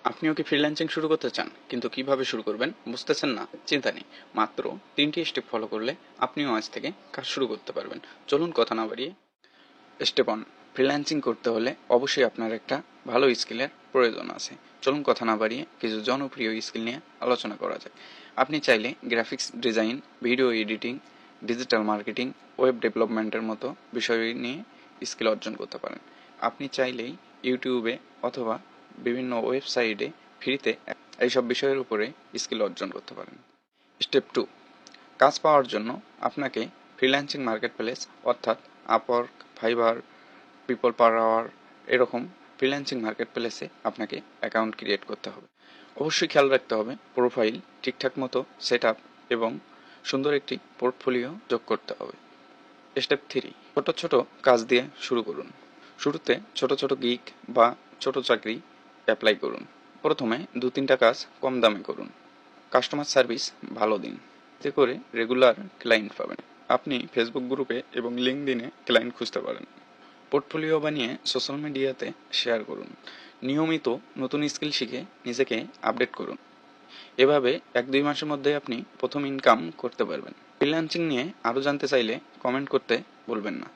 আপনিও কি ফ্রিল্যান্সিং শুরু করতে চান কিন্তু কিভাবে শুরু করবেন বুঝতেছেন না? চিন্তা নেই, মাত্র 3টি স্টেপ ফলো করলে আপনিও আজ থেকে কাজ শুরু করতে পারবেন। চলুন কথা না বাড়িয়ে স্টেপ 1, ফ্রিল্যান্সিং করতে হলে অবশ্যই আপনার একটা ভালো স্কিলের প্রয়োজন আছে। চলুন কথা না বাড়িয়ে কিছু জনপ্রিয় স্কিল নিয়ে আলোচনা করা যাক। আপনি চাইলে graphics design, video editing, digital marketing, web ডেভেলপমেন্টের মতো বিষয় নিয়ে স্কিল অর্জন করতে পারেন। আপনি চাইলেই ইউটিউবে অথবা বিভিন্ন ওয়েবসাইটে ফ্রিতে এইসব বিষয়ের উপরে স্কিল অর্জন করতে পারেন। স্টেপ 2, কাজ পাওয়ার জন্য আপনাকে ফ্রিল্যান্সিং মার্কেট প্লেস অর্থাৎ Upwork, Fiverr, PeoplePerHour এরকম ফ্রিল্যান্সিং মার্কেট প্লেসে আপনাকে অ্যাকাউন্ট ক্রিয়েট করতে হবে। অবশ্যই খেয়াল রাখতে হবে প্রোফাইল ঠিকঠাক মতো সেট আপ এবং সুন্দর একটি পোর্টফোলিও যোগ করতে হবে। স্টেপ 3, ছোট ছোট কাজ দিয়ে শুরু করুন। শুরুতে ছোট ছোট গিগ বা ছোট চাকরি অ্যাপ্লাই করুন। প্রথমে 2-3টা কাজ কম দামে করুন। কাস্টমার সার্ভিস ভালো দিন, এতে করে রেগুলার ক্লায়েন্ট পাবেন। আপনি ফেসবুক গ্রুপে এবং লিঙ্কডইনে ক্লায়েন্ট খুঁজতে পারেন। পোর্টফোলিও বানিয়ে সোশ্যাল মিডিয়াতে শেয়ার করুন। নিয়মিত নতুন স্কিল শিখে নিজেকে আপডেট করুন। এভাবে 1-2 মাসের মধ্যে আপনি প্রথম ইনকাম করতে পারবেন। ফ্রিল্যান্সিং নিয়ে আরও জানতে চাইলে কমেন্ট করতে ভুলবেন না।